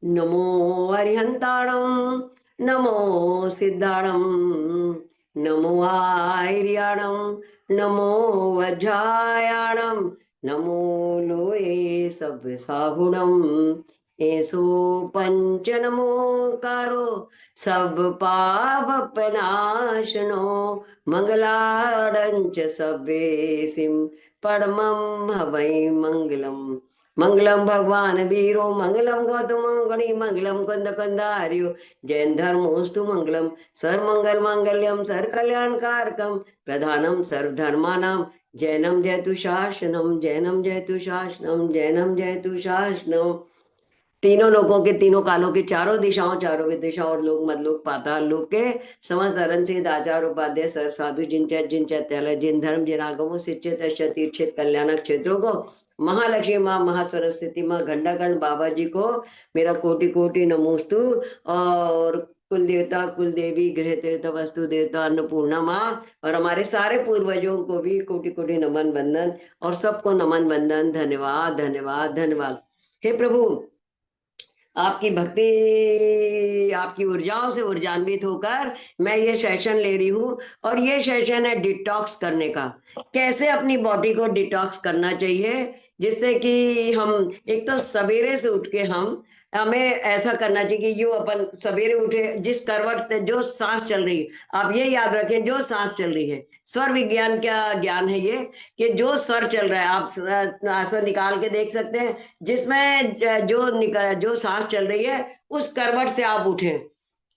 नमो अरिहंताणं, नमो सिद्धाणं, नमो आयर्याणं, नमो वज्रायाणं, नमो लोये सव्यसाहुणं। एसो पंच नमोकारो सब पाप नाशनो, मंगलाड़ंच सव्येसिम परमं हवै मंगलम। मंगलम भगवान वीरो, मंगलम गौतम गणि, मंगलम कंद कंदार्यो, जैन धर्मोस्तु मंगलम। सर्वमंगल मांगल्यम सर कल्याण कारकम, प्रधानम सर्वधर्मानां, जैनम जयतु शासनम, जैनम जयतु शासनम, जैनम जयतु शासनम। तीनों लोकों के, तीनों कालों के, चारों दिशाओं, चारों विदिशाओं और लोक मदलोक पाताल लोक के समस्त अरण से आचार उपाध्याय सर साधु जिन चैत्यालय जिन धर्म जिन आगमों सिचित तीर्थित कल्याणक क्षेत्रों को, महालक्ष्मी माँ, महासरस्वती माँ, घंटाकर्ण बाबा जी को मेरा कोटि कोटि नमोस्तु। और कुल देवता, कुल देवी, गृह देवता, वस्तु देवता, अन्नपूर्णा माँ, और हमारे सारे पूर्वजों को भी कोटि कोटि नमन बंदन, और सबको नमन बंदन। धन्यवाद धन्यवाद धन्यवाद। हे प्रभु, आपकी भक्ति, आपकी ऊर्जाओं से ऊर्जान्वित होकर मैं ये सेशन ले रही हूँ। और ये सेशन है डिटॉक्स करने का। कैसे अपनी बॉडी को डिटॉक्स करना चाहिए, जिससे कि हम एक तो सवेरे से उठ के हमें ऐसा करना चाहिए कि यो अपन सवेरे उठे, जिस करवट पे जो सांस चल रही है, आप ये याद रखें, जो सांस चल रही है, स्वर विज्ञान का ज्ञान है ये, कि जो स्वर चल रहा है आप आसन निकाल के देख सकते हैं, जिसमें जो सांस चल रही है, उस करवट से आप उठें,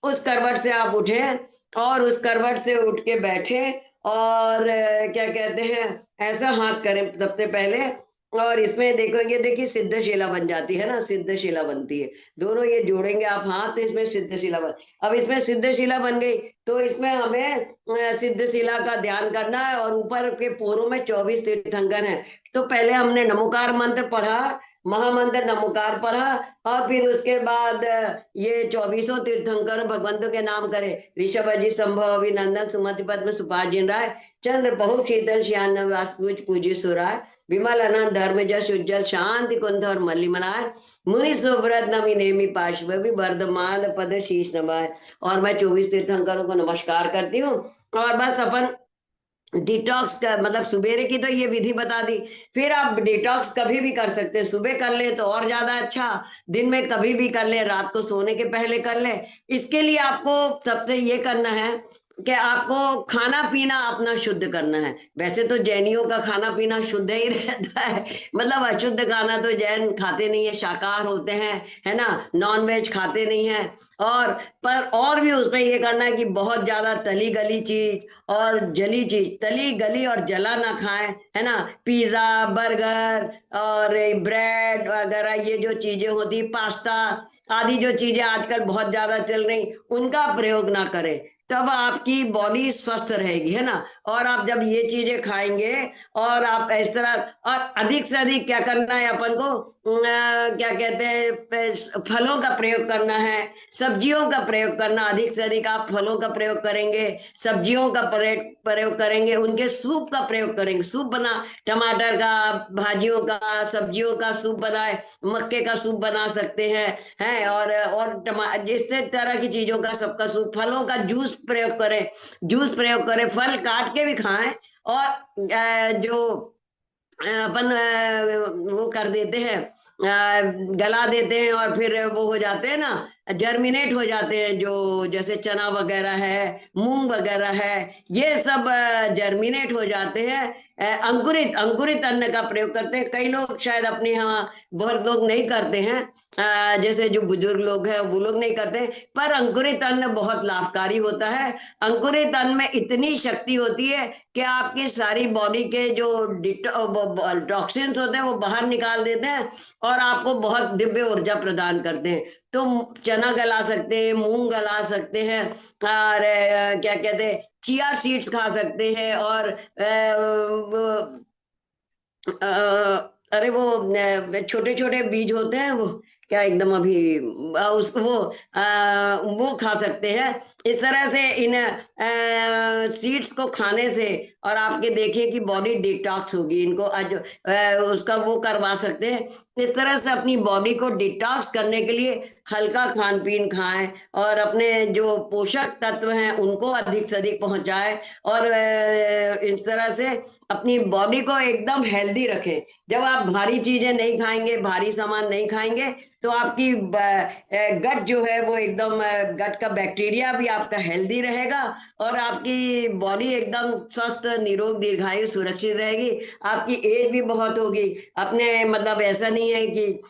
उस करवट से आप उठें, और उस करवट से उठ के बैठे, और क्या कहते हैं, ऐसा हाथ करें सबसे पहले। और इसमें देखोगे, देखिए सिद्धशिला बन जाती है ना, सिद्धशिला बनती है। दोनों ये जोड़ेंगे आप हाथ, तो इसमें सिद्धशिला बन, अब इसमें सिद्धशिला बन गई, तो इसमें हमें सिद्धशिला का ध्यान करना है। और ऊपर के पोरों में 24 तीर्थंकर हैं। तो पहले हमने नमोकार मंत्र पढ़ा, महामंत्र नमोकार पढ़ा, और फिर उसके बाद ये 24 तीर्थंकर भगवंतों के नाम करे। ऋषभ अजित संभव अभिनंदन सुमति पद्म सुपार जिन राय, चंद्र बहु शीतल श्यान वास्तुज पूज्य सुराय, विमल अनंत धर्म जस उज्जवल शांति कुंथ और मल्ली मनाय, मुनि सुव्रत नमी नेमी पार्श्व भी वर्धमान पद शीश नवाय। और मैं 24 तीर्थंकरों को नमस्कार करती हूँ। और बस अपन डिटॉक्स का मतलब सुबेरे की तो ये विधि बता दी। फिर आप डिटॉक्स कभी भी कर सकते हैं, सुबह कर ले तो और ज्यादा अच्छा, दिन में कभी भी कर ले, रात को सोने के पहले कर ले। इसके लिए आपको सबसे ये करना है कि आपको खाना पीना अपना शुद्ध करना है। वैसे तो जैनियों का खाना पीना शुद्ध ही रहता है, मतलब अशुद्ध खाना तो जैन खाते नहीं है, शाकाहार होते हैं, है ना, नॉन वेज खाते नहीं है। और पर और भी उसमें ये करना है कि बहुत ज्यादा तली गली चीज और जली चीज, तली गली और जला ना खाएं, है ना। पिज्जा, बर्गर और ब्रेड वगैरह, ये जो चीजें होती, पास्ता आदि जो चीजें आजकल बहुत ज्यादा चल रही, उनका प्रयोग ना करें। तब आपकी बॉडी स्वस्थ रहेगी, है ना। और आप जब ये चीजें खाएंगे, और आप इस तरह, और अधिक से अधिक क्या करना है अपन को, क्या कहते हैं, फलों का प्रयोग करना है, सब्जियों का प्रयोग करना। अधिक से अधिक आप फलों का प्रयोग करेंगे, सब्जियों का प्रयोग करेंगे, उनके सूप का प्रयोग करेंगे। सूप बना, टमाटर का, भाजियों का, सब्जियों का सूप बनाए, मक्के का सूप बना सकते हैं। और जिस तरह की चीजों का सबका सूप, फलों का जूस प्रयोग करें, जूस प्रयोग करें, फल काट के भी खाएं। और जो अपन वो कर देते हैं, गला देते हैं, और फिर वो हो जाते हैं ना, जर्मिनेट हो जाते हैं, जो जैसे चना वगैरह है, मूंग वगैरह है, ये सब जर्मिनेट हो जाते हैं। अंकुरित अंकुरित अन्न का प्रयोग करते हैं। कई लोग शायद अपने यहाँ, बहुत लोग नहीं करते हैं, जैसे जो बुजुर्ग लोग हैं वो लोग नहीं करते, पर अंकुरित अन्न बहुत लाभकारी होता है। अंकुरित अन्न में इतनी शक्ति होती है कि आपकी सारी बॉडी के जो टॉक्सिन्स होते हैं वो बाहर निकाल देते हैं, और आपको बहुत दिव्य ऊर्जा प्रदान करते हैं। तो चना गला सकते हैं, मूंग गला सकते हैं, और क्या कहते हैं, चिया सीड्स खा सकते हैं, और अरे वो छोटे छोटे बीज होते हैं, वो क्या एकदम अभी उस वो खा सकते हैं। इस तरह से इन सीड्स को खाने से और आपके देखिए कि बॉडी डिटॉक्स होगी, इनको आज उसका वो करवा सकते हैं। इस तरह से अपनी बॉडी को डिटॉक्स करने के लिए हल्का खान पीन खाएं और अपने जो पोषक तत्व हैं उनको अधिक से अधिक पहुंचाएं और इस तरह से अपनी बॉडी को एकदम हेल्दी रखें। जब आप भारी चीजें नहीं खाएंगे, भारी सामान नहीं खाएंगे, तो आपकी गट जो है वो एकदम गट का बैक्टीरिया भी आपका हेल्दी रहेगा और आपकी बॉडी एकदम स्वस्थ निरोग दीर्घायु सुरक्षित रहेगी। आपकी एज भी बहुत होगी, अपने मतलब ऐसा नहीं है कि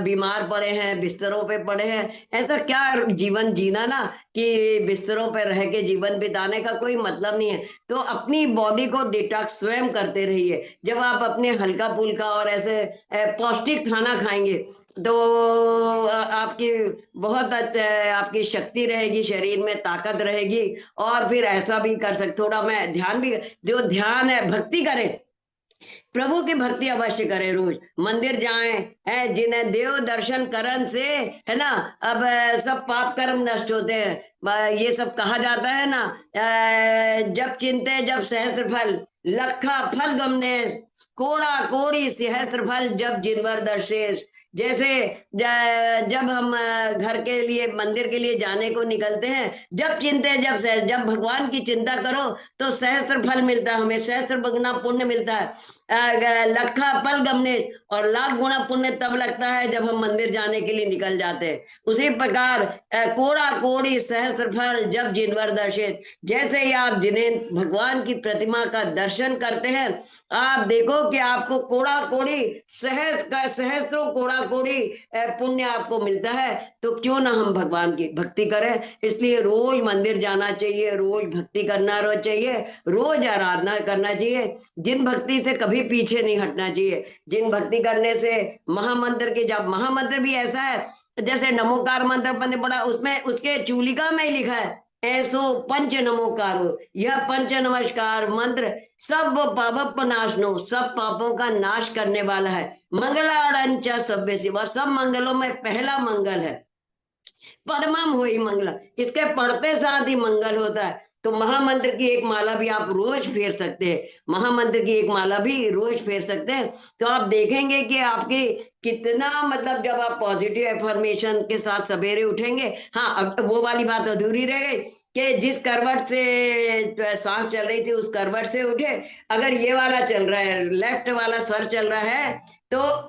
बीमार पड़े हैं, बिस्तरों पे पड़े हैं। ऐसा क्या जीवन जीना ना कि बिस्तरों पे रह के जीवन बिताने का कोई मतलब नहीं है। तो अपनी बॉडी को डिटॉक्स स्वयं करते रहिए। जब आप अपने हल्का फुल्का और ऐसे पौष्टिक खाना खाएंगे तो आपकी बहुत आपकी शक्ति रहेगी, शरीर में ताकत रहेगी। और फिर ऐसा भी कर सकते, थोड़ा मैं ध्यान भी, जो ध्यान है भक्ति करें, प्रभु की भक्ति अवश्य करें, रोज मंदिर जाएं, है जिन्हें देव दर्शन करन से, है ना, अब सब पाप कर्म नष्ट होते हैं। ये सब कहा जाता है ना, जब चिंते जब सहस्त्र फल, लखा फल गमने, कोड़ा कोड़ी सहस्त्र फल जब जिनवर दर्शेस। जैसे जब हम घर के लिए मंदिर के लिए जाने को निकलते हैं, जब चिंते जब जब भगवान की चिंता करो तो सहस्त्र फल मिलता है, हमें सहस्त्र गुना पुण्य मिलता है। लखा फल गमने, और लाख गुना पुण्य तब लगता है जब हम मंदिर जाने के लिए निकल जाते हैं। उसी प्रकार कोड़ा कोड़ी सहस्त्र फल जब जिनवर दर्शित, जैसे ही आप जिन्हें भगवान की प्रतिमा का दर्शन करते हैं, आप देखो कि आपको कोड़ा कोड़ी सहस्त्रों कोड़ा कोड़ी पुण्य आपको मिलता है। तो क्यों ना हम भगवान की भक्ति करें। इसलिए रोज मंदिर जाना चाहिए, रोज भक्ति करना चाहिए, रोज आराधना करना चाहिए। जिन भक्ति से कभी पीछे नहीं हटना चाहिए, जिन भक्ति करने से महामंत्र के, जब महामंत्र भी ऐसा है जैसे नमोकार मंत्र अपने पढ़ा, उसमें उसके चूलिका में ही लिखा है ऐसो पंच नमोकार, यह पंच नमस्कार मंत्र सब पाप नाशनो, सब पापों का नाश करने वाला है। मंगलारंच सभ्य शिवा, सब मंगलों में पहला मंगल है। परमम हुई मंगला, इसके पढ़ते साथ ही मंगल होता है। तो महामंत्र की एक माला भी आप रोज फेर सकते हैं, महामंत्र की एक माला भी रोज फेर सकते हैं। तो आप देखेंगे कि आपकी कितना मतलब, जब आप पॉजिटिव एफर्मेशन के साथ सवेरे उठेंगे। हाँ, अब वो वाली बात अधूरी रह गई कि जिस करवट से सांस चल रही थी उस करवट से उठे। अगर ये वाला चल रहा है, लेफ्ट वाला स्वर चल रहा है, तो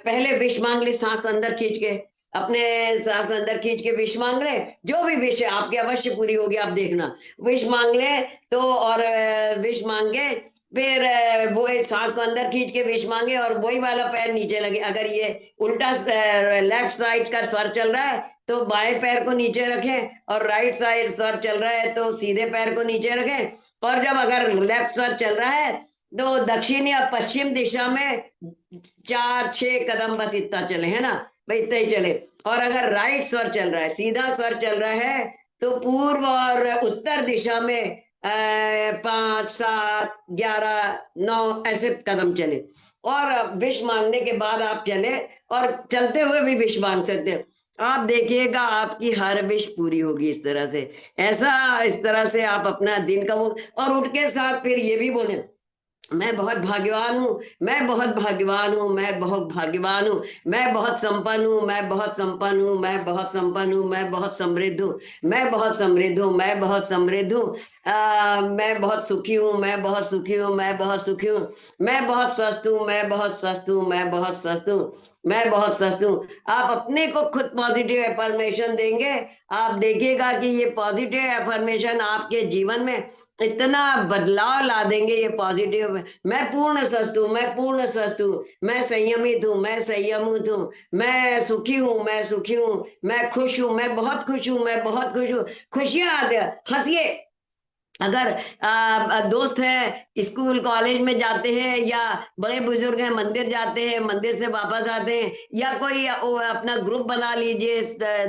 पहले विष मांग ले, सांस अंदर खींच के, अपने सांस अंदर खींच के विष मांग ले। जो भी विष है आपकी अवश्य पूरी होगी, आप देखना। विष मांग ले तो, और विष मांगे, फिर वो एक सांस को अंदर खींच के विष मांगे और वही वाला पैर नीचे लगे। अगर ये उल्टा लेफ्ट साइड का स्वर चल रहा है तो बाएं पैर को नीचे रखें, और राइट साइड स्वर चल रहा है तो सीधे पैर को नीचे रखें। और जब अगर लेफ्ट स्वर चल रहा है तो दक्षिण या पश्चिम दिशा में 4-6 कदम बस इतना चले, है ना भाई, इतना ही चले। और अगर राइट स्वर चल रहा है, सीधा स्वर चल रहा है, तो पूर्व और उत्तर दिशा में 5, 7, 11, 9 ऐसे कदम चले। और विष मांगने के बाद आप चले, और चलते हुए भी विष मांग सकते हैं। आप देखिएगा आपकी हर विश पूरी होगी इस तरह से। इस तरह से आप अपना दिन का वो, और उठ के साथ फिर ये भी बोले, मैं बहुत भाग्यवान हूँ, मैं बहुत भाग्यवान हूँ, मैं बहुत भाग्यवान हूँ, मैं बहुत संपन्न हूँ, मैं बहुत संपन्न हूँ, मैं बहुत संपन्न हूँ, मैं बहुत समृद्ध हूँ, मैं बहुत समृद्ध हूँ, मैं बहुत समृद्ध हूँ, मैं बहुत सुखी हूँ, मैं बहुत सुखी हूँ, मैं बहुत सुखी हूँ, मैं बहुत स्वस्थ हूँ, मैं बहुत स्वस्थ हूँ, मैं बहुत स्वस्थ हूँ, मैं बहुत स्वस्थ हूँ। आप अपने को खुद पॉजिटिव एफर्मेशन देंगे, आप देखिएगा कि ये पॉजिटिव एफर्मेशन आपके जीवन में इतना बदलाव ला देंगे। ये पॉजिटिव, मैं पूर्ण स्वस्थ हूँ, मैं पूर्ण स्वस्थ हूँ, मैं संयमित हूँ, मैं संयमित हूँ, मैं सुखी हूँ, मैं सुखी हूँ, मैं खुश हूँ, मैं बहुत खुश हूँ, मैं बहुत खुश हूँ। खुशियां आते, हंसिए, अगर दोस्त हैं, स्कूल कॉलेज में जाते हैं, या बड़े बुजुर्ग हैं, मंदिर जाते हैं, मंदिर से वापस आते हैं, या कोई अपना ग्रुप बना लीजिए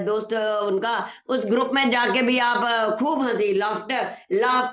दोस्त उनका, उस ग्रुप में जाके भी आप खूब हंसी, laughter,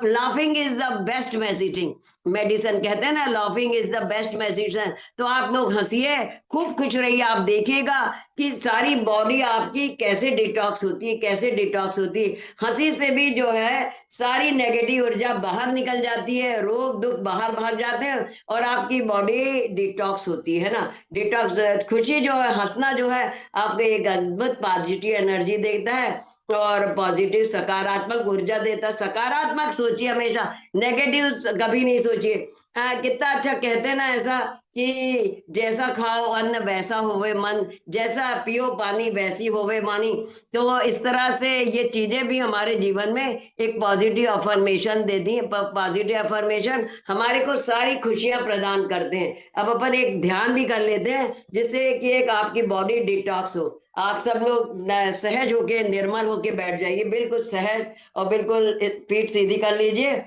laughing is the best medicine, medicine कहते हैं ना, laughing is the best medicine. तो आप लोग हंसिए, खूब खुश रहिए, आप देखिएगा कि सारी बॉडी आपकी कैसे डिटॉक्स होती है, कैसे डिटॉक्स होती है। हंसी से भी जो है सारी नेगेटिव ऊर्जा बाहर निकल जाती है, रोग दुख बाहर भाग जाते हैं, और आपकी बॉडी डिटॉक्स होती है ना। डिटॉक्स, खुशी जो है, हंसना जो है, आपको एक अद्भुत पॉजिटिव एनर्जी देता है, और पॉजिटिव सकारात्मक ऊर्जा देता है। सकारात्मक सोचिए हमेशा, नेगेटिव कभी नहीं सोचिए। हाँ, कितना अच्छा कहते हैं ना ऐसा, कि जैसा खाओ अन्न वैसा होवे मन, जैसा पियो पानी वैसी होवे वाणी। तो इस तरह से ये चीजें भी हमारे जीवन में एक पॉजिटिव अफर्मेशन देती हैं। पॉजिटिव अफर्मेशन हमारे को सारी खुशियां प्रदान करते हैं। अब अपन एक ध्यान भी कर लेते हैं, जिससे कि एक आपकी बॉडी डिटॉक्स हो। आप सब लोग सहज होके, निर्मल होके बैठ जाइए, बिल्कुल सहज, और बिल्कुल पीठ सीधी कर लीजिए,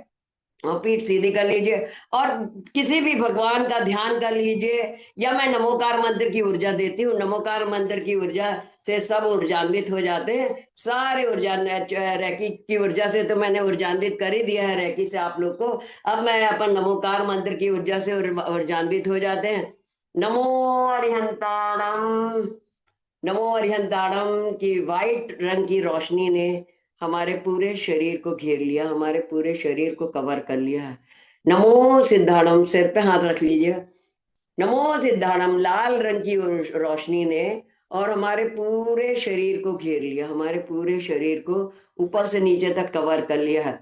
और पीठ सीधी कर लीजिए, और किसी भी भगवान का ध्यान कर लीजिए, या मैं नमोकार मंत्र की ऊर्जा देती हूँ। नमोकार मंत्र की ऊर्जा से सब ऊर्जान्वित हो जाते हैं, सारे ऊर्जा। रैकी की ऊर्जा से तो मैंने ऊर्जान्वित कर ही दिया है, रैकी से आप लोग को। अब मैं अपन नमोकार मंत्र की ऊर्जा से ऊर्जान्वित हो जाते हैं। नमो अरिहंताणम, नमो अरिहंताणम की वाइट रंग की रोशनी ने हमारे पूरे शरीर को घेर लिया, हमारे पूरे शरीर को कवर कर लिया। नमो सिद्धाणम, सिर पे हाथ रख लीजिए। नमो सिद्धाणम, लाल रंग की रोशनी ने और हमारे पूरे शरीर को घेर लिया, हमारे पूरे शरीर को ऊपर से नीचे तक कवर कर लिया है।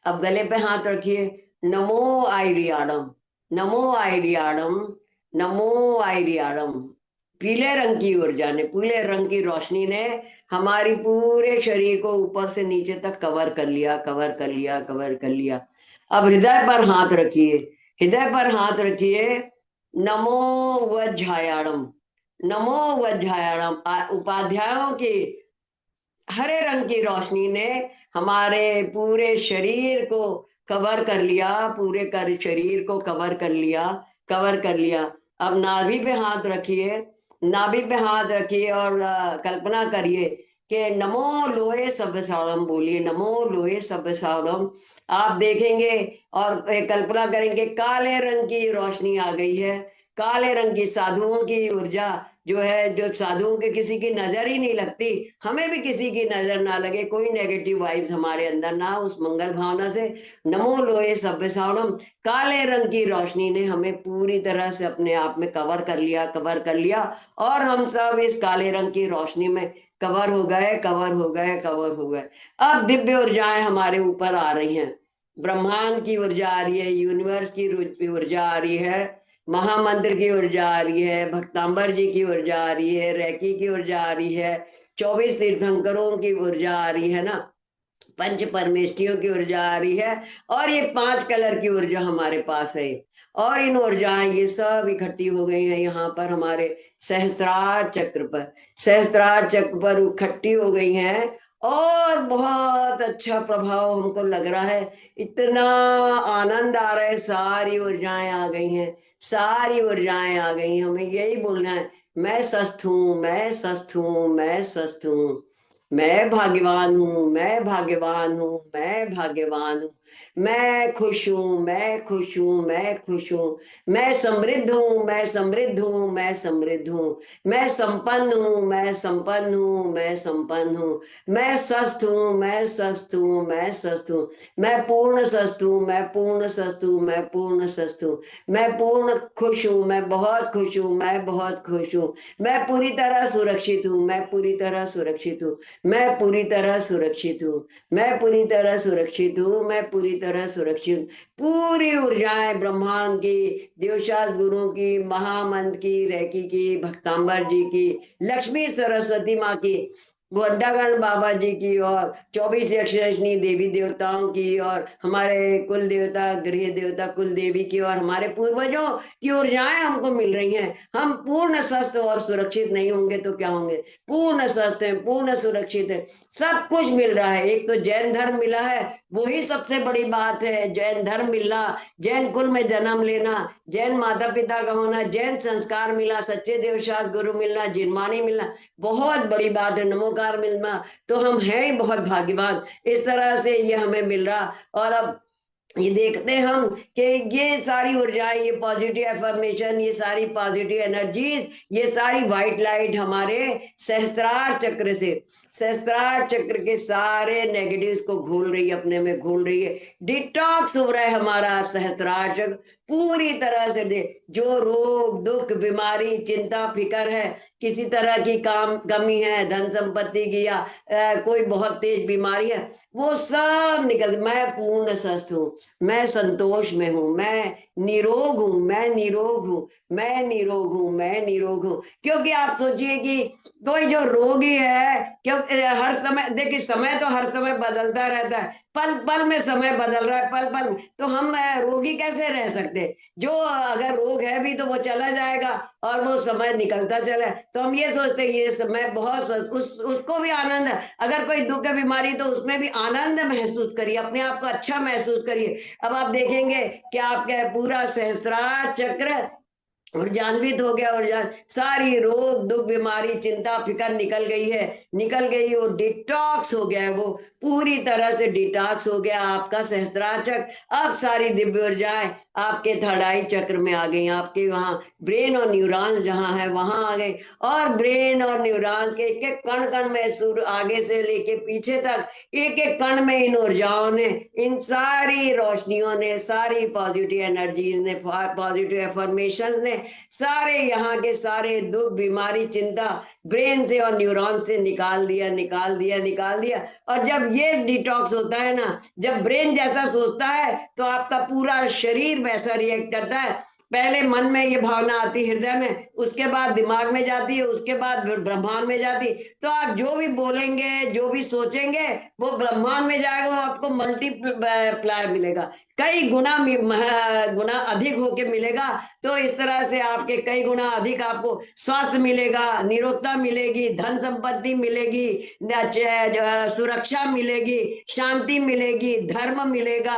अब गले पे हाथ रखिए। नमो आइरियाडम, नमो आइरियाडम, नमो आइरियाडम। पीले रंग की ऊर्जा ने, पीले रंग की रोशनी ने हमारी पूरे शरीर को ऊपर से नीचे तक कवर कर लिया, कवर कर लिया, कवर कर लिया। अब हृदय पर हाथ रखिए, हृदय पर हाथ रखिए। नमो वज्रायणम, नमो वज्रायणम। उपाध्यायों की हरे रंग की रोशनी ने हमारे पूरे शरीर को कवर कर लिया, पूरे कर शरीर को कवर कर लिया, कवर कर लिया। अब नाभि पे हाथ रखिए, नाभि पे हाथ रखिए, और कल्पना करिए कि नमो लोहे सब्ब सावरम, बोलिए नमो लोहे सब्ब सावरम। आप देखेंगे और कल्पना करेंगे काले रंग की रोशनी आ गई है, काले रंग की साधुओं की ऊर्जा जो है, जो साधुओं के किसी की नजर ही नहीं लगती, हमें भी किसी की नजर ना लगे, कोई नेगेटिव वाइब्स हमारे अंदर ना, उस मंगल भावना से नमो लोहे सभ्य सावरम। काले रंग की रोशनी ने हमें पूरी तरह से अपने आप में कवर कर लिया, कवर कर लिया, और हम सब इस काले रंग की रोशनी में कवर हो गए, कवर हो गए, कवर हो गए। अब दिव्य ऊर्जाएं हमारे ऊपर आ रही हैं, ब्रह्मांड की ऊर्जा आ रही है, यूनिवर्स की ऊर्जा आ रही है, महामंत्र की ऊर्जा आ रही है, भक्तांबर जी की ऊर्जा आ रही है, रैकी की ऊर्जा आ रही है, 24 तीर्थंकरों की ऊर्जा आ रही है ना, पंच परमेष्टियों की ऊर्जा आ रही है, और ये 5 कलर की ऊर्जा हमारे पास है। और इन ऊर्जाएं ये सब इकट्ठी हो गई हैं यहाँ पर हमारे सहस्त्रार चक्र पर, सहस्त्रार चक्र पर इकट्ठी हो गई हैं, और बहुत अच्छा प्रभाव हमको लग रहा है, इतना आनंद आ रहा है, सारी ऊर्जाएं आ गई हैं, सारी ऊर्जाएं आ गई हैं। हमें यही बोलना है, मैं स्वस्थ हूँ, मैं स्वस्थ हूँ, मैं स्वस्थ हूँ, मैं भाग्यवान हूँ, मैं भाग्यवान हूँ, मैं भाग्यवान हूँ, मैं खुश हूँ, मैं खुश हूँ, मैं खुश हूँ, मैं समृद्ध हूँ, मैं समृद्ध हूँ, मैं समृद्ध हूँ, मैं संपन्न हूँ, मैं संपन्न हूँ, मैं संपन्न हूँ, मैं स्वस्थ हूँ, मैं स्वस्थ हूँ, मैं स्वस्थ हूँ, मैं पूर्ण स्वस्थ हूँ, मैं पूर्ण स्वस्थ हूँ, मैं पूर्ण स्वस्थ हूँ, मैं पूर्ण खुश हूँ, मैं बहुत खुश हूँ, मैं बहुत खुश हूँ, मैं पूरी तरह सुरक्षित हूँ, मैं पूरी तरह सुरक्षित हूँ, मैं पूरी तरह सुरक्षित हूँ, मैं पूरी तरह सुरक्षित हूँ, मैं पूरी तरह सुरक्षित हूँ। पूरी ऊर्जाएं ब्रह्मांड की, देवशास्त्र गुरुओं की, महामंत्र की, रैकी की, भक्तांबर जी की, लक्ष्मी सरस्वती माँ की, बुड्ढागण बाबा जी की, और 24 यक्षरश्नि देवी देवताओं की, और हमारे कुल देवता, गृह देवता कुल देवी की, और हमारे पूर्वजों की ऊर्जाएं हमको मिल रही हैं। हम पूर्ण स्वस्थ और सुरक्षित नहीं होंगे तो क्या होंगे, पूर्ण स्वस्थ है, पूर्ण सुरक्षित है, सब कुछ मिल रहा है। एक तो जैन धर्म मिला है, वही सबसे बड़ी बात है। जैन धर्म मिलना, जैन कुल में जन्म लेना, जैन माता पिता का होना, जैन संस्कार मिला, सच्चे देवशास्त्र गुरु मिलना, जिनवाणी मिलना, बहुत बड़ी बात है। नमोकार मिलना, तो हम हैं ही बहुत भाग्यवान। इस तरह से ये हमें मिल रहा। और अब ये देखते हैं हम कि ये सारी ऊर्जाएं, ये पॉजिटिव एफर्मेशन, ये सारी पॉजिटिव एनर्जीज, ये सारी व्हाइट लाइट हमारे सहस्त्रार चक्र से, सहस्त्रार चक्र के सारे नेगेटिव्स को घोल रही है, अपने में घोल रही है। डिटॉक्स हो रहा है हमारा सहस्त्रार चक्र पूरी तरह से। दे जो रोग दुख बीमारी चिंता फिकर है, किसी तरह की काम कमी है, धन संपत्ति की या कोई बहुत तेज बीमारी है, वो सब निकल। मैं पूर्ण स्वस्थ हूँ, मैं संतोष में हूं, मैं निरोग हूं, मैं निरोग हूं, मैं निरोग हूं, मैं निरोग हूं। क्योंकि आप सोचिए कि कोई जो रोगी है, क्योंकि हर समय देखिए, समय तो हर समय बदलता रहता है, पल पल में समय बदल रहा है, पल पल में। तो हम रोगी कैसे रह सकते? जो अगर रोग है भी तो वो चला जाएगा और वो समय निकलता चला है। तो हम ये सोचते हैं ये समय बहुत उसको भी आनंद है। अगर कोई दुख है बीमारी तो उसमें भी आनंद महसूस करिए, अपने आप को अच्छा महसूस करिए। अब आप देखेंगे कि आपका पूरा सहस्त्रार चक्र ऊर्जान्वित हो गया। ऊर्जा सारी रोग दुख बीमारी चिंता फिकर निकल गई है, निकल गई। वो डिटॉक्स हो गया है, वो पूरी तरह से डिटॉक्स हो गया आपका सहस्त्रार चक्र। अब सारी दिव्य ऊर्जाएं आपके थर्ड आई चक्र में आ गई, आपके वहां ब्रेन और न्यूरॉन्स जहां है वहां आ गए। और ब्रेन और न्यूरॉन्स के एक एक कण कण में, सुर आगे से लेके पीछे तक, एक एक कण में इन ऊर्जाओं ने, इन सारी रोशनियों ने, सारी पॉजिटिव एनर्जीज ने, पॉजिटिव एफर्मेशन ने सारे यहाँ के सारे दुख बीमारी चिंता ब्रेन से और न्यूरॉन से निकाल दिया, निकाल दिया, निकाल दिया। और जब ये डिटॉक्स होता है ना, जब ब्रेन जैसा सोचता है तो आपका पूरा शरीर वैसा रिएक्ट करता है। पहले मन में ये भावना आती हृदय में, उसके बाद दिमाग में जाती है, उसके बाद ब्रह्मांड में जाती। तो आप जो भी बोलेंगे जो भी सोचेंगे वो ब्रह्मांड में जाएगा, वो आपको मल्टीप्लाई मिलेगा, कई गुना गुना अधिक होके मिलेगा। तो इस तरह से आपके कई गुना अधिक आपको स्वास्थ्य मिलेगा, निरोगता मिलेगी, धन संपत्ति मिलेगी, सुरक्षा मिलेगी, शांति मिलेगी, धर्म मिलेगा,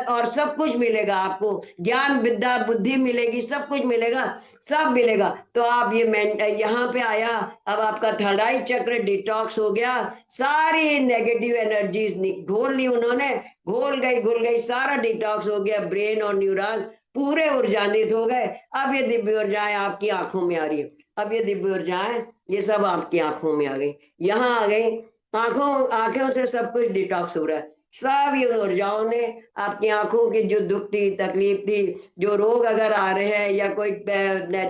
और सब कुछ मिलेगा आपको, ज्ञान विद्या बुद्धि मिलेगी, सब कुछ मिलेगा, सब मिलेगा। तो आप ये यहाँ पे आया, अब आपका थर्ड आई चक्र डिटॉक्स हो गया, सारी नेगेटिव एनर्जीज घोल ली उन्होंने, घोल गई घुल गई, सारा डिटॉक्स हो गया, ब्रेन और न्यूरॉन्स पूरे ऊर्जान्वित हो गए। अब ये दिव्य ऊर्जाएं आपकी आंखों में आ रही है, अब ये दिव्य ऊर्जाएं ये सब आपकी आंखों में आ गई, यहाँ आ गई। आंखों से सब कुछ डिटॉक्स हो रहा है, सब ये ऊर्जाओं ने आपकी आंखों की जो दुख थी तकलीफ थी, जो रोग अगर आ रहे हैं या कोई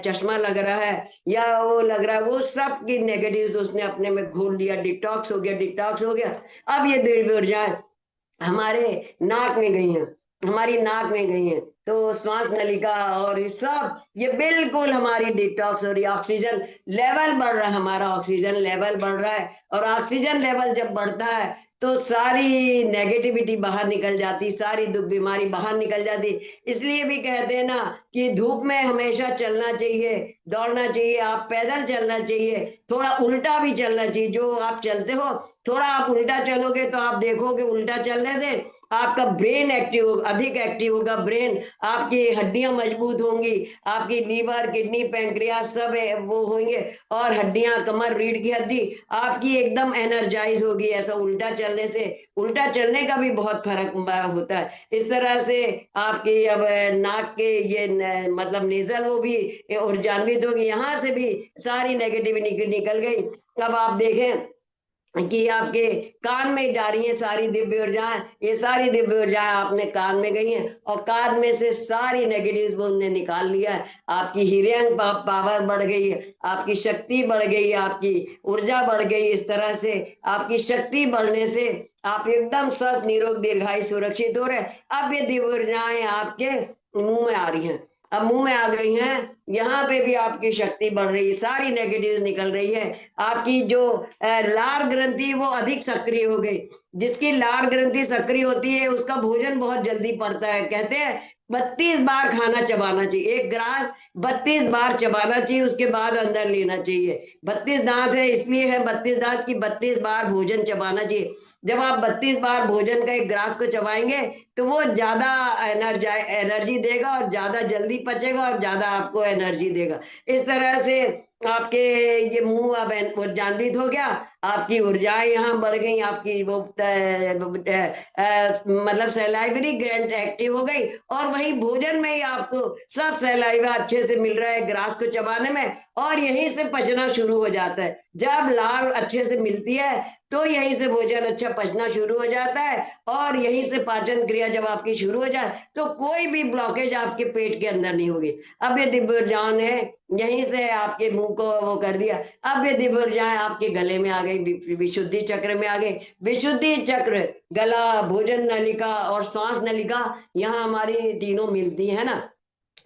चश्मा लग रहा है या वो लग रहा है, वो सब की नेगेटिव उसने अपने में घोल लिया, डिटॉक्स हो गया, डिटॉक्स हो गया। अब ये दिव्य ऊर्जाएं हमारे नाक में गई हैं, हमारी नाक में गई हैं, तो श्वास नलिका और ये सब ये बिल्कुल हमारी डिटॉक्स हो रही है। ऑक्सीजन लेवल बढ़ रहा है, हमारा ऑक्सीजन लेवल बढ़ रहा है, और ऑक्सीजन लेवल जब बढ़ता है तो सारी नेगेटिविटी बाहर निकल जाती, सारी दुख बीमारी बाहर निकल जाती। इसलिए भी कहते हैं ना कि धूप में हमेशा चलना चाहिए, दौड़ना चाहिए, आप पैदल चलना चाहिए, थोड़ा उल्टा भी चलना चाहिए। जो आप चलते हो थोड़ा आप उल्टा चलोगे तो आप देखोगे उल्टा चलने से आपका ब्रेन एक्टिव होगा, अधिक एक्टिव होगा ब्रेन, आपकी हड्डियां मजबूत होंगी, आपकी लीवर किडनी पैंक्रियास सब वो होंगे, और हड्डियां कमर रीढ़ की हड्डी आपकी एकदम एनर्जाइज होगी। ऐसा उल्टा चलने से, उल्टा चलने का भी बहुत फर्क होता है। इस तरह से आपकी अब नाक के ये मतलब नेजल वो भी ऊर्जान्वित होगी, यहाँ से भी सारी नेगेटिविटी निकल गई। अब आप देखें कि आपके कान में जा रही है सारी दिव्य ऊर्जाएं, ये सारी दिव्य ऊर्जाएं आपने कान में गई हैं, और कान में से सारी नेगेटिव उन्होंने निकाल लिया है। आपकी हीलिंग पावर बढ़ गई है, आपकी शक्ति बढ़ गई है, आपकी ऊर्जा बढ़ गई। इस तरह से आपकी शक्ति बढ़ने से आप एकदम स्वस्थ निरोग दीर्घायु सुरक्षित हो रहे। अब ये दिव्य ऊर्जाएं आपके मुंह में आ रही हैं, अब मुंह में आ गई हैं, यहाँ पे भी आपकी शक्ति बढ़ रही है, सारी नेगेटिव निकल रही है। आपकी जो लार ग्रंथि वो अधिक सक्रिय हो गई, जिसकी लार ग्रंथि सक्रिय होती है उसका भोजन बहुत जल्दी पड़ता है। कहते हैं 32 बार खाना चबाना चाहिए, एक ग्रास 32 बार चबाना चाहिए, उसके बाद अंदर लेना चाहिए। 32 दांत है इसलिए है 32 दांत की 32 बार भोजन चबाना चाहिए। जब आप 32 बार भोजन का एक ग्रास को चबाएंगे तो वो ज्यादा एनर्जी देगा और ज्यादा जल्दी पचेगा और ज्यादा आपको एनर्जी देगा। इस तरह से आपके ये मुंह अब ऊर्जान्वित हो गया, आपकी ऊर्जाएं यहाँ बढ़ गई, आपकी वो मतलब सैलाइवरी ग्लैंड एक्टिव हो गई, और वही भोजन में ही आपको सब सैलाइवा अच्छे से मिल रहा है ग्रास को चबाने में, और यहीं से पचना शुरू हो जाता है। जब लार अच्छे से मिलती है तो यहीं से भोजन अच्छा पचना शुरू हो जाता है, और यहीं से पाचन क्रिया जब आपकी शुरू हो जाए तो कोई भी ब्लॉकेज आपके पेट के अंदर नहीं होगी। अब ये दिव्य ऊर्जाएं है, यहीं से आपके मुंह को वो कर दिया। अब ये दिव्य ऊर्जाएं आपके गले में आ गई, विशुद्धि चक्र में आ गई। विशुद्धि चक्र, गला, भोजन नलिका और श्वास नलिका, यहाँ हमारी तीनों मिलती है ना।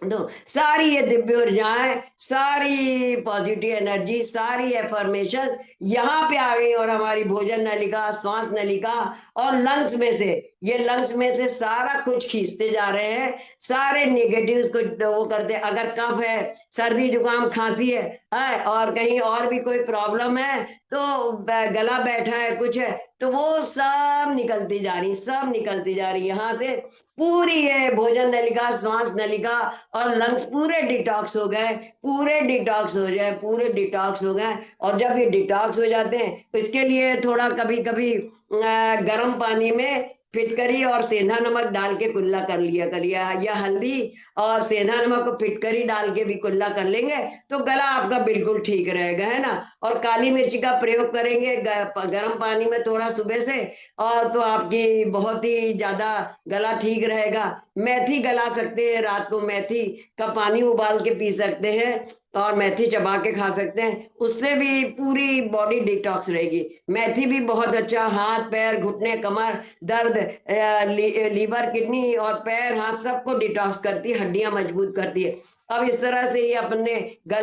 तो सारी ये दिव्य ऊर्जाएं, सारी पॉजिटिव एनर्जी, सारी एफर्मेशन यहाँ पे आ गई, और हमारी भोजन नलिका, श्वास नलिका और लंग्स में से, ये लंग्स में से सारा कुछ खींचते जा रहे हैं, सारे नेगेटिव्स को वो करते। अगर कफ है, सर्दी जुकाम खांसी है और कहीं और भी कोई प्रॉब्लम है, तो गला बैठा है कुछ है, तो वो सब निकलती जा रही, सब निकलती जा रही यहाँ से। पूरी ये भोजन नलिका, श्वास नलिका और लंग्स पूरे डिटॉक्स हो गए, पूरे डिटॉक्स हो जाए, पूरे डिटॉक्स हो गए। और जब ये डिटॉक्स हो जाते हैं तो इसके लिए थोड़ा कभी कभी गर्म पानी में फिटकरी और सेंधा नमक डाल के कुल्ला कर लिया करिए, या हल्दी और सेंधा नमक को फिटकरी डाल के भी कुल्ला कर लेंगे तो गला आपका बिल्कुल ठीक रहेगा, है ना। और काली मिर्च का प्रयोग करेंगे गर्म पानी में थोड़ा सुबह से, और तो आपकी बहुत ही ज्यादा गला ठीक रहेगा। मेथी गला सकते हैं, रात को मेथी का पानी उबाल के पी सकते हैं और मेथी चबा के खा सकते हैं, उससे भी पूरी बॉडी डिटॉक्स रहेगी। मेथी भी बहुत अच्छा, हाथ पैर घुटने कमर दर्द, लीवर किडनी और पैर हाथ सबको डिटॉक्स करती है, हड्डियां मजबूत करती है। अब इस तरह से ये अपने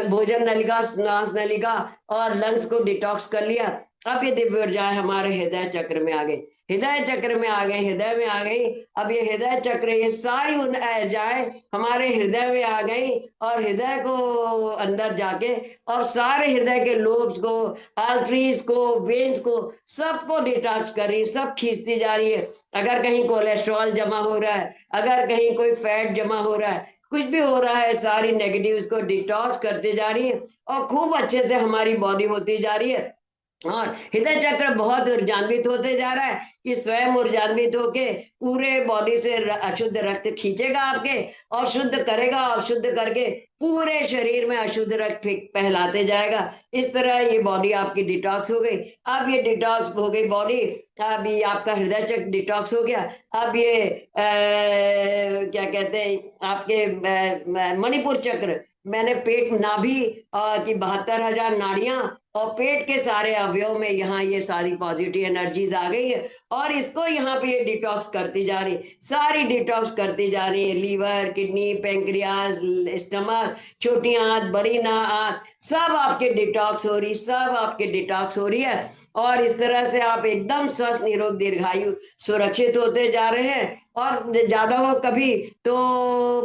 भोजन नलिका, श्वास नलिका और लंग्स को डिटॉक्स कर लिया। अब ये दिव्य ऊर्जाएं हमारे हृदय चक्र में आ गई, हृदय चक्र में आ गए, हृदय में आ गई। अब ये हृदय चक्र, ये सारी ऊर्जाएं हमारे हृदय में आ गई, और हृदय को अंदर जाके और सारे हृदय के लोब्स को, आर्टरीज को, वेन्स को, सबको डिटॉक्स कर रही, सब खींचती जा रही है। अगर कहीं कोलेस्ट्रॉल जमा हो रहा है, अगर कहीं कोई फैट जमा हो रहा है, कुछ भी हो रहा है, सारी नेगेटिव्स को डिटॉक्स करते जा रही है, और खूब अच्छे से हमारी बॉडी होती जा रही है। और हृदय चक्र बहुत ऊर्जान्वित होते जा रहा है कि स्वयं ऊर्जान्वित होके पूरे बॉडी से अशुद्ध रक्त खींचेगा आपके, और शुद्ध करेगा, और शुद्ध करके पूरे शरीर में अशुद्ध रक्त फैलाते जाएगा। इस तरह ये बॉडी आपकी डिटॉक्स हो गई। अब ये डिटॉक्स हो गई बॉडी, अब ये आपका हृदय चक्र डिटॉक्स हो गया। अब ये क्या कहते हैं आपके मणिपुर चक्र, मैंने पेट नाभि की 72,000 नाड़ियां और पेट के सारे अवयव में यहाँ ये सारी पॉजिटिव एनर्जीज आ गई है, और इसको यहाँ पे ये डिटॉक्स करती जा रही, सारी डिटॉक्स करती जा रही है। लीवर, किडनी, पेंक्रियाज, स्टमक, छोटी आंत, बड़ी ना आंत, सब आपके डिटॉक्स हो रही, सब आपके डिटॉक्स हो रही है। और इस तरह से आप एकदम स्वस्थ, निरोग, दीर्घायु, सुरक्षित होते जा रहे हैं। और ज्यादा हो कभी तो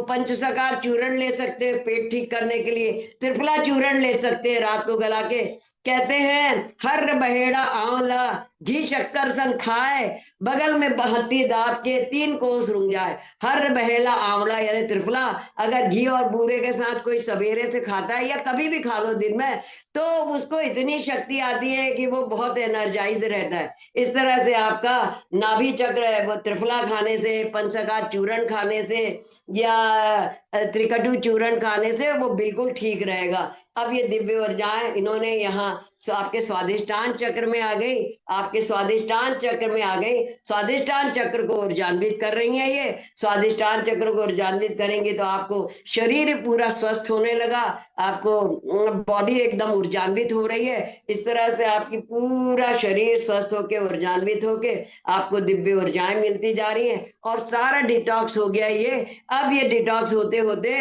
पंचसकार चूर्ण ले सकते हैं पेट ठीक करने के लिए, त्रिफला चूर्ण ले सकते हैं रात को गला के। कहते हैं हर बहेड़ा आंवला घी शक्कर संग खाए, बगल में बहती दांत के 3 कोस रुंग जाए। हर बहेड़ा आंवला यानी त्रिफला अगर घी और बूरे के साथ कोई सवेरे से खाता है, या कभी भी खा लो दिन में, तो उसको इतनी शक्ति आती है कि वो बहुत एनर्जाइज रहता है। इस तरह से आपका नाभि चक्र है वो त्रिफला खाने से, पंचसकार चूर्ण खाने से, या त्रिकटु चूर्ण खाने से वो बिल्कुल ठीक रहेगा। अब ये दिव्य ऊर्जाएं इन्होंने यहाँ आपके स्वादिष्टान चक्र में आ गई, आपके स्वादिष्टान चक्र में आ गई, स्वादिष्टान चक्र को ऊर्जान्वित कर रही हैं। ये स्वादिष्टान चक्र को ऊर्जान्वित करेंगे तो आपको शरीर पूरा स्वस्थ होने लगा, आपको बॉडी एकदम ऊर्जान्वित हो रही है। इस तरह से आपकी पूरा शरीर स्वस्थ होके, ऊर्जान्वित होके आपको दिव्य ऊर्जाएं मिलती जा रही हैं, और सारा डिटॉक्स हो गया ये। अब ये डिटॉक्स होते होते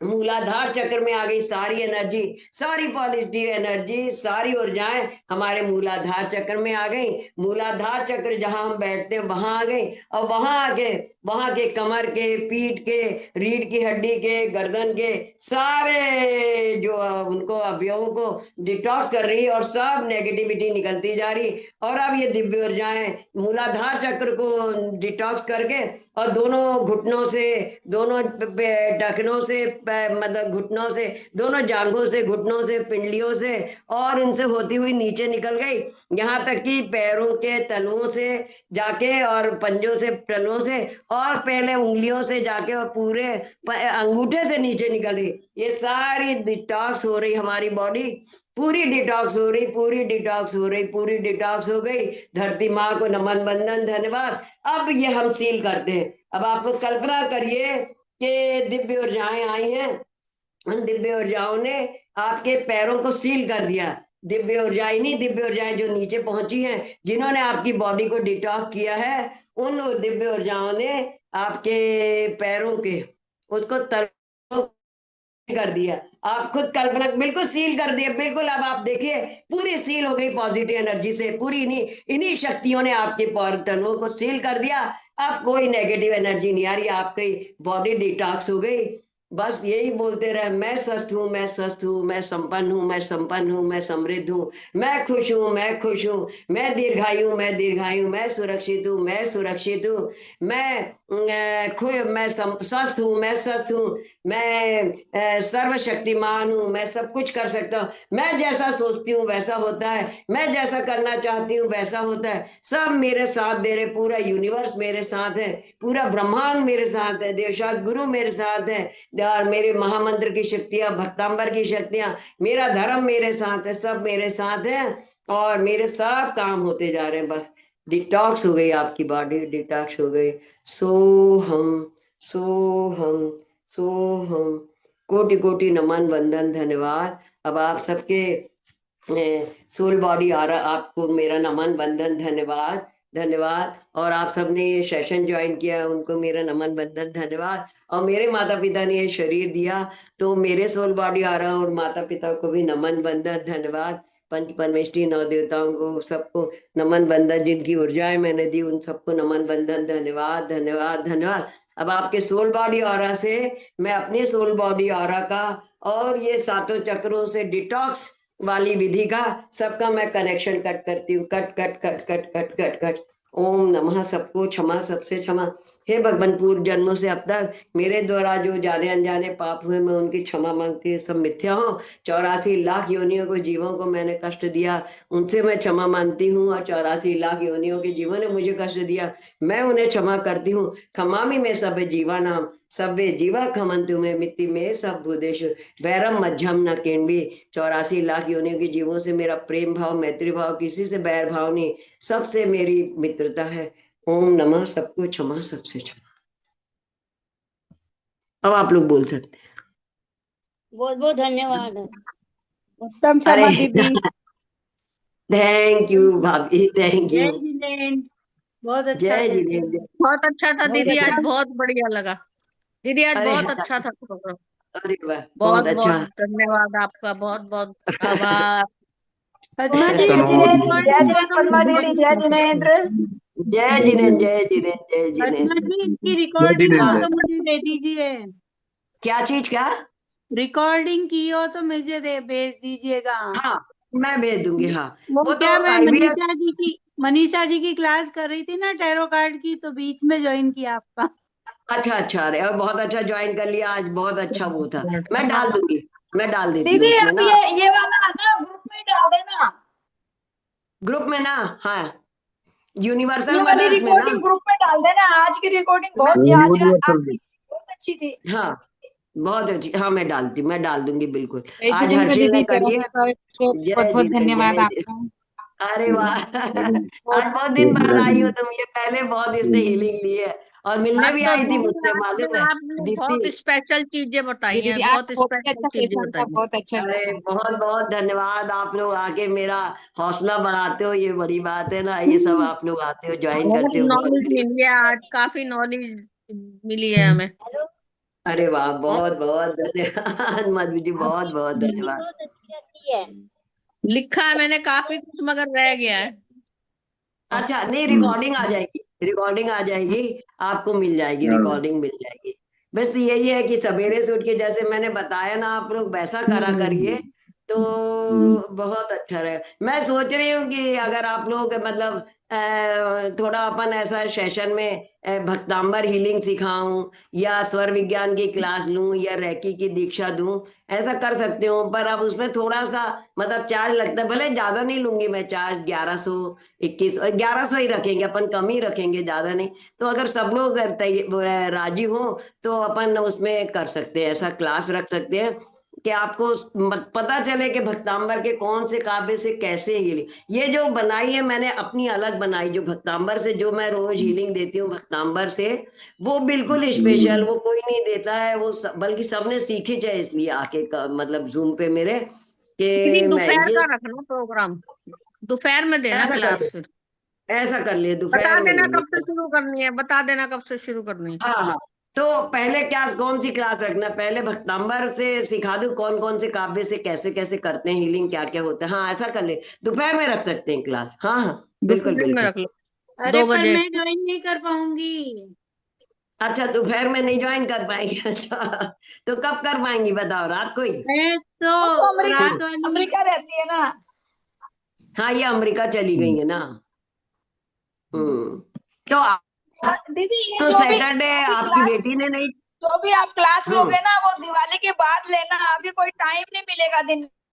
मूलाधार चक्र में आ गई सारी एनर्जी, सारी पॉजिटिव एनर्जी, सारी ऊर्जाएं हमारे मूलाधार चक्र में आ गई। मूलाधार चक्र जहां हम बैठते हैं वहां आ गई, और वहां के कमर के, पीठ के, रीढ़ की हड्डी के, गर्दन के सारे जो उनको अवयवों को डिटॉक्स कर रही है, और सब नेगेटिविटी निकलती जा रही। और अब ये दिव्य ऊर्जाएं मूलाधार चक्र को डिटॉक्स करके, और दोनों घुटनों से, दोनों टखनों से, मतलब घुटनों से, दोनों जांघों से, घुटनों से, पिंडलियों से, और इनसे होती हुई नीचे निकल गई, यहाँ तक कि पैरों के तलुओं से जाके, और पंजों से, तलुओं से, और पहले उंगलियों से जाके, और पूरे अंगूठे से नीचे निकल रही। ये सारी डिटॉक्स हो रही हमारी बॉडी, पूरी डिटॉक्स हो रही, पूरी डिटॉक्स हो रही, पूरी डिटॉक्स हो गई। धरती माँ को नमन बंदन धन्यवाद। अब ये हम सील करते हैं। अब आप लोग कल्पना करिए कि दिव्य ऊर्जाएं आई हैं, उन दिव्य ऊर्जाओं ने आपके पैरों को सील कर दिया। दिव्य ऊर्जाएं नहीं, दिव्य ऊर्जाएं जो नीचे पहुंची हैं, जिन्होंने आपकी बॉडी को डिटॉक्स किया है, उन दिव्य ऊर्जाओं ने आपके पैरों के उसको कर दिया। आप खुद कल्पना, बिल्कुल सील कर दिया, बिल्कुल। अब आप देखिए पूरी सील हो गई पॉजिटिव एनर्जी से, पूरी इन्हीं इन्हीं शक्तियों ने आपके पैर तलुओं को सील कर दिया। अब कोई नेगेटिव एनर्जी नहीं आ रही, आपकी बॉडी डिटॉक्स हो गई। बस यही बोलते रहे, मैं स्वस्थ हूँ, मैं स्वस्थ हूँ, मैं संपन्न हूँ, मैं संपन्न हूँ, मैं समृद्ध हूँ, मैं खुश हूँ, मैं खुश हूँ, मैं दीर्घायु, मैं दीर्घायु, मैं सुरक्षित हूँ, मैं सुरक्षित हूँ, मैं स्वस्थ हूँ, मैं स्वस्थ हूँ, मैं सर्वशक्तिमान हूँ, मैं सब कुछ कर सकता हूँ, मैं जैसा सोचती हूँ वैसा होता है, मैं जैसा करना चाहती हूँ वैसा होता है, सब मेरे साथ दे रहे, पूरा यूनिवर्स मेरे साथ है, पूरा ब्रह्मांड मेरे साथ है, देवशास्त्र गुरु मेरे साथ है, और मेरे महामंत्र की शक्तियां, भक्तांबर की शक्तियां, मेरा धर्म मेरे साथ है, सब मेरे साथ है, और मेरे सब काम होते जा रहे हैं। बस डिटॉक्स हो गई आपकी बॉडी, डिटॉक्स हो गई। सो हम, सो हम, सो हम, कोटि कोटि नमन वंदन धन्यवाद। अब आप सबके सोल बॉडी आ रहा, आपको मेरा नमन वंदन धन्यवाद, धन्यवाद। और आप सबने ये सेशन ज्वाइन किया, उनको मेरा नमन वंदन धन्यवाद। और मेरे माता पिता ने ये शरीर दिया, तो मेरे सोल बॉडी आ रहा, और माता पिता को भी नमन वंदन धन्यवाद। पंच परमेष्टि नौ देवताओं को सबको नमन वंदन, जिनकी ऊर्जाएं मैंने दी उन सबको नमन वंदन धन्यवाद, धन्यवाद, धन्यवाद। अब आपके सोल बॉडी ऑरा से मैं अपने सोल बॉडी ऑरा का, और ये सातों चक्रों से डिटॉक्स वाली विधि का, सबका मैं कनेक्शन कट करती हूँ, cut cut cut cut cut cut cut. Om नमः, सबको क्षमा, सबसे क्षमा। हे भगवान, पूर्व जन्मों से अब तक मेरे द्वारा जो जाने अनजाने पाप हुए, मैं उनकी क्षमा मांगती हूँ, सब मिथ्या हो। 84 लाख योनियों को, जीवों को मैंने कष्ट दिया, उनसे मैं क्षमा मांगती हूँ। और 84 लाख योनियों के जीवों ने मुझे कष्ट दिया, मैं उन्हें क्षमा करती हूँ। खमामि में सब जीवा नाम, सभ्य जीवा खमंतु में मिट्टी में सब भूदेश वैरम मध्यम न केन्वी। 84 लाख योनियों के जीवों से मेरा प्रेम भाव, मैत्री भाव, किसी से बैर भाव नहीं, सबसे मेरी मित्रता है। ओम नमः, सबको क्षमा, सबसे क्षमा। अब आप लोग बोल सकते हैं। बहुत बहुत धन्यवाद। उत्तम अरे क्षमा दीदी। थैंक यू भाभी, थैंक यू। जय जिनेन्द्र, बहुत अच्छा जय था। जिनेन्द्र। बहुत अच्छा था बहुत दीदी, अच्छा। आज बहुत बढ़िया लगा दीदी, आज अरे बहुत अच्छा था प्रोग्राम। अरे वाह, बहुत बहुत बहुत अच्छा। धन्यवाद आपका, बहुत बहुत आभार। पद्मा जय दीदी, जिनेन्द्र, पद्मा दीदी, जय जिनेन्द्र। जय जिनेन्द्र, जय जिनेन्द्र, जय पद्मा जिनेन्द्र। जी, इसकी जय रिकॉर्डिंग हो जिनेन्द्र। तो मुझे दे दीजिए। क्या चीज का? रिकॉर्डिंग की हो तो मुझे भेज दीजिएगा। हाँ, मैं भेज दूंगी। हाँ, वो वो क्या, तो मैं आईवीएस। मनीषा जी की क्लास कर रही थी ना टैरो कार्ड की, तो बीच में ज्वाइन किया आपका। अच्छा अच्छा, अरे और बहुत अच्छा ज्वाइन कर लिया आज, बहुत अच्छा वो था। मैं हाँ। डाल दूंगी, मैं डाल देती हूँ दीदी उसमें अब ना, ये वाला ना ग्रुप में डाल देना, ग्रुप में ना। हाँ, ये यूनिवर्सल वाली मदर्स में ना। रिकॉर्डिंग ग्रुप में डाल देना। आज की रिकॉर्डिंग मैं, बहुत, आज यूनिवर्सल की बहुत अच्छी थी। हाँ बहुत अच्छी, हाँ मैं डाल दूंगी बिल्कुल। जय आज जिनेन्द्र हर्षिल ने दीदी, करी है। बहुत जय बहुत जिनेन्द्र, धन्यवाद जय। आपका। अरे वाह बहुत आज बहुत दिन बाद आई हो जय तुम, ये पहले बहुत इसने हीलिंग ली है, और मिलने आज भी तो आई थी दीदी, मुझसे, मालूम है आपने बहुत दीप्ति। स्पेशल चीजें बताई दीदी हैं, आज बहुत बहुत ही स्पेशल अच्छा चीजें सेशन था, बताई हैं। बहुत अच्छा अरे सेशन। बहुत बहुत धन्यवाद, आप लोग आके मेरा हौसला बढ़ाते हो, ये बड़ी बात है ना। ये सब आप लोग आते हो, ज्वाइन बहुत करते हो, बहुत नॉलेज बड़ी। मिली है आज, काफी नॉलेज मिली है हमें। अरे वाह, बहुत बहुत धन्यवाद मधु जी, बहुत बहुत धन्यवाद। बहुत अच्छी रहती है। लिखा है मैंने काफी कुछ मगर रह गया है। अच्छा, नहीं, रिकॉर्डिंग आ जाएगी, रिकॉर्डिंग आ जाएगी, आपको मिल जाएगी, हाँ। रिकॉर्डिंग मिल जाएगी। बस यही है कि सवेरे से उठ के जैसे मैंने बताया ना, आप लोग वैसा करा करिए तो बहुत अच्छा रहे। मैं सोच रही हूँ कि अगर आप लोग मतलब थोड़ा अपन ऐसा सेशन में भक्तांबर हीलिंग सिखाऊं या स्वर विज्ञान की क्लास लूं या रेकी की दीक्षा दूं, ऐसा कर सकते हो। पर अब उसमें थोड़ा सा मतलब चार्ज लगता है, भले ज्यादा नहीं लूंगी मैं चार्ज, 1100 ही रखेंगे अपन, कम ही रखेंगे, ज्यादा नहीं। तो अगर सब लोग राजी हो तो अपन उसमें कर सकते हैं, ऐसा क्लास रख सकते हैं कि आपको पता चले कि भक्तांबर के कौन से काव्य से कैसे हीलिंग। ये जो बनाई है मैंने अपनी अलग बनाई, जो भक्तांबर से जो मैं रोज हीलिंग देती हूँ भक्तांबर से, वो बिल्कुल स्पेशल, वो कोई नहीं देता है, वो बल्कि सबने सीखी है, इसलिए आके मतलब जूम पे मेरे दीदी कि मैं दोपहर ये का रखना प्रोग्राम, दोपहर में देना ऐसा कर क्लास ले, फिर। ऐसा कर लिए, बता दोपहर में देना लेंगे। कब से शुरू करनी है, बता देना कब से शुरू करनी है। हाँ हाँ, तो पहले क्या, कौन सी क्लास रखना, पहले भक्तांबर से सिखा दूं कौन कौन से काव्य से कैसे कैसे करते हैं हीलिंग, क्या क्या होता है। हाँ, ऐसा कर ले, दोपहर में रख सकते हैं क्लास। हाँ हाँ, बिल्कुल दोपहर में बिल्कुल। रख लो, अरे 2 पर बजे। मैं ज्वाइन नहीं कर पाऊंगी। अच्छा, दोपहर में नहीं ज्वाइन कर पाएंगे? अच्छा, तो कब कर पाएंगी बताओ, रात को ही? मैं वो तो तो अमेरिका, रात वाली। अमेरिका रहती है ना। हाँ, ये अमेरिका चली गई है ना। तो दीदी ये तो जो भी सैटरडे आपकी क्लास, बेटी ने नहीं। जो भी आप क्लास हम्म लोगे ना वो दिवाली के बाद लेना, अभी कोई टाइम नहीं मिलेगा दिन